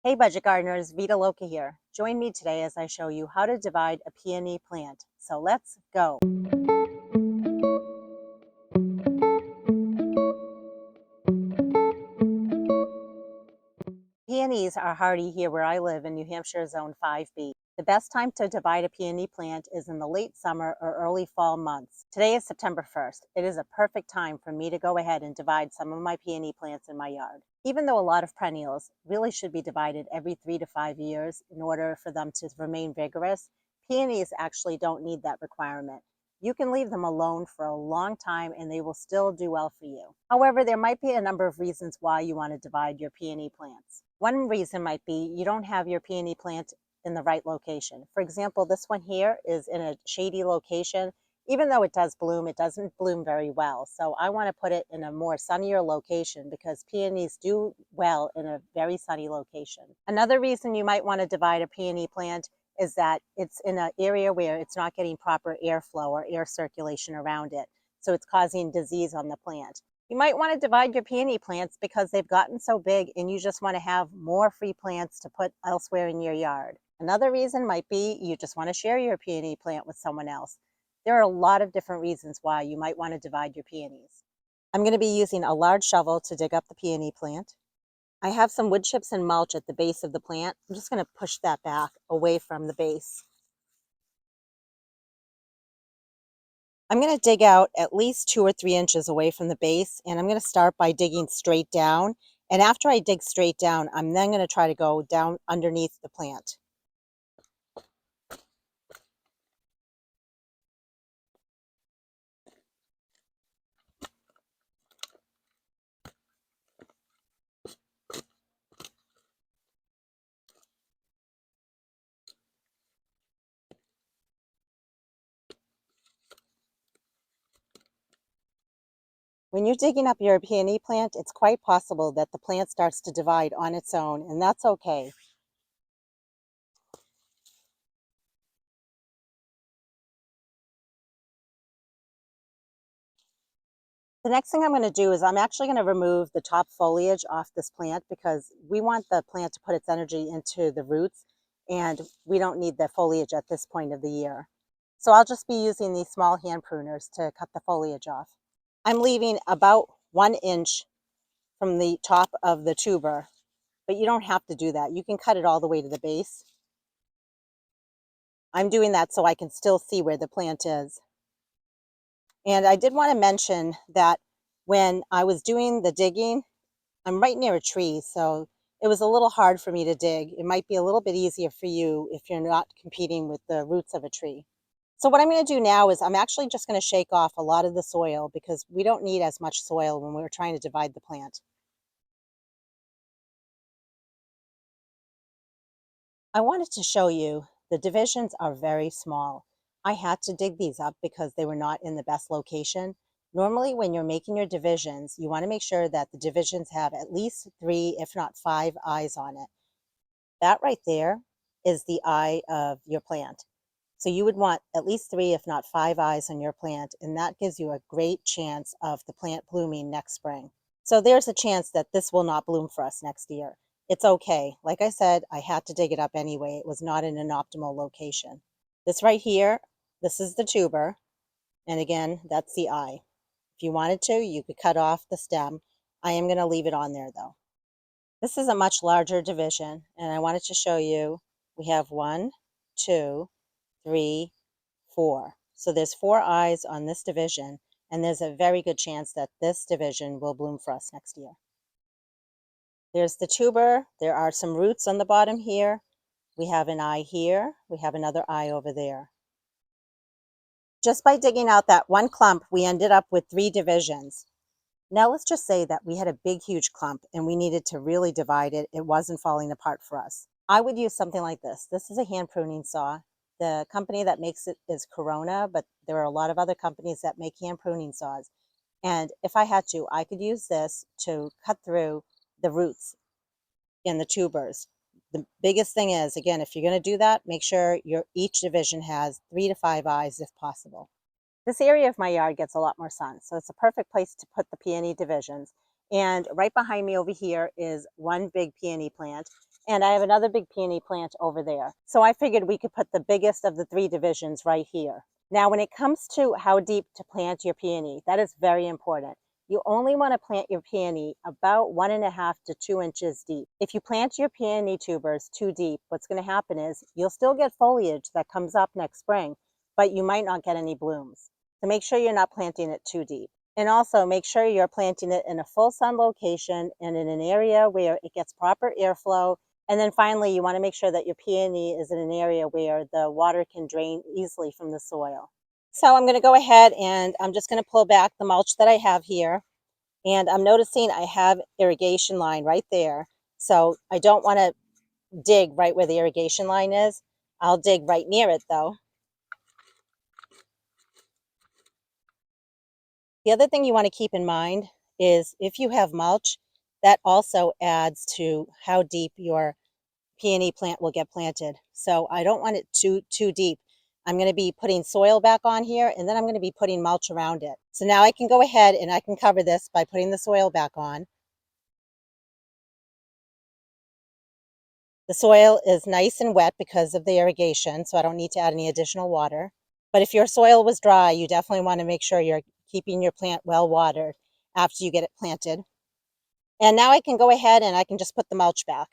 Hey budget gardeners, Vita Loca here. Join me today as I show you how to divide a peony plant. So let's go. Peonies are hardy here where I live in New Hampshire Zone 5B. The best time to divide a peony plant is in the late summer or early fall months. Today is September 1st. It is a perfect time for me to go ahead and divide some of my peony plants in my yard. Even though a lot of perennials really should be divided every 3 to 5 years in order for them to remain vigorous, peonies actually don't need that requirement. You can leave them alone for a long time and they will still do well for you. However, there might be a number of reasons why you want to divide your peony plants. One reason might be you don't have your peony plant in the right location. For example, this one here is in a shady location. Even though it does bloom, it doesn't bloom very well. So I want to put it in a more sunnier location because peonies do well in a very sunny location. Another reason you might want to divide a peony plant is that it's in an area where it's not getting proper airflow or air circulation around it. So it's causing disease on the plant. You might want to divide your peony plants because they've gotten so big and you just want to have more free plants to put elsewhere in your yard. Another reason might be you just want to share your peony plant with someone else. There are a lot of different reasons why you might want to divide your peonies. I'm going to be using a large shovel to dig up the peony plant. I have some wood chips and mulch at the base of the plant. I'm just going to push that back away from the base. I'm going to dig out at least 2 or 3 inches away from the base, and I'm going to start by digging straight down. And after I dig straight down, I'm then going to try to go down underneath the plant. When you're digging up your peony plant, it's quite possible that the plant starts to divide on its own, and that's okay. The next thing I'm going to do is I'm actually going to remove the top foliage off this plant because we want the plant to put its energy into the roots, and we don't need the foliage at this point of the year. So I'll just be using these small hand pruners to cut the foliage off. I'm leaving about 1 inch from the top of the tuber, but you don't have to do that. You can cut it all the way to the base. I'm doing that so I can still see where the plant is. And I did want to mention that when I was doing the digging, I'm right near a tree, so it was a little hard for me to dig. It might be a little bit easier for you if you're not competing with the roots of a tree. So what I'm going to do now is I'm actually just going to shake off a lot of the soil because we don't need as much soil when we're trying to divide the plant. I wanted to show you the divisions are very small. I had to dig these up because they were not in the best location. Normally, when you're making your divisions, you want to make sure that the divisions have at least 3, if not 5 eyes on it. That right there is the eye of your plant. So you would want at least 3, if not 5 eyes on your plant, and that gives you a great chance of the plant blooming next spring. So there's a chance that this will not bloom for us next year. It's okay. Like I said, I had to dig it up anyway. It was not in an optimal location. This right here, this is the tuber. And again, that's the eye. If you wanted to, you could cut off the stem. I am going to leave it on there though. This is a much larger division, and I wanted to show you we have 1, 2, 3, 4. So there's 4 eyes on this division, and there's a very good chance that this division will bloom for us next year. There's the tuber. There are some roots on the bottom here. We have an eye here. We have another eye over there. Just by digging out that one clump, we ended up with 3 divisions. Now let's just say that we had a big, huge clump and we needed to really divide it. It wasn't falling apart for us. I would use something like this. This is a hand pruning saw. The company that makes it is Corona, but there are a lot of other companies that make hand pruning saws. And if I had to, I could use this to cut through the roots in the tubers. The biggest thing is, again, if you're going to do that, make sure each division has 3 to 5 eyes if possible. This area of my yard gets a lot more sun, so it's a perfect place to put the peony divisions. And right behind me over here is one big peony plant. And I have another big peony plant over there. So I figured we could put the biggest of the three divisions right here. Now, when it comes to how deep to plant your peony, that is very important. You only want to plant your peony about 1.5 to 2 inches deep. If you plant your peony tubers too deep, what's going to happen is you'll still get foliage that comes up next spring, but you might not get any blooms. So make sure you're not planting it too deep. And also make sure you're planting it in a full sun location and in an area where it gets proper airflow. And then finally, you want to make sure that your peony is in an area where the water can drain easily from the soil. So I'm going to go ahead and I'm just going to pull back the mulch that I have here. And I'm noticing I have irrigation line right there. So I don't want to dig right where the irrigation line is. I'll dig right near it though. The other thing you want to keep in mind is if you have mulch, that also adds to how deep your peony plant will get planted. So I don't want it too deep. I'm going to be putting soil back on here, and then I'm going to be putting mulch around it. So now I can go ahead and I can cover this by putting the soil back on. The soil is nice and wet because of the irrigation, so I don't need to add any additional water. But if your soil was dry, you definitely want to make sure you're keeping your plant well watered after you get it planted. And now I can go ahead and I can just put the mulch back.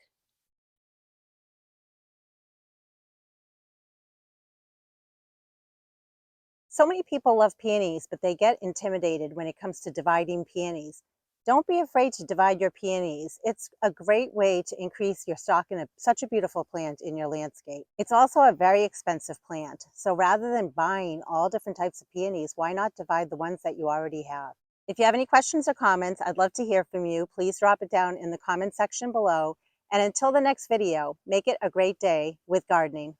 So many people love peonies, but they get intimidated when it comes to dividing peonies. Don't be afraid to divide your peonies. It's a great way to increase your stock in such a beautiful plant in your landscape. It's also a very expensive plant. So rather than buying all different types of peonies, why not divide the ones that you already have? If you have any questions or comments, I'd love to hear from you. Please drop it down in the comment section below. And until the next video, make it a great day with gardening.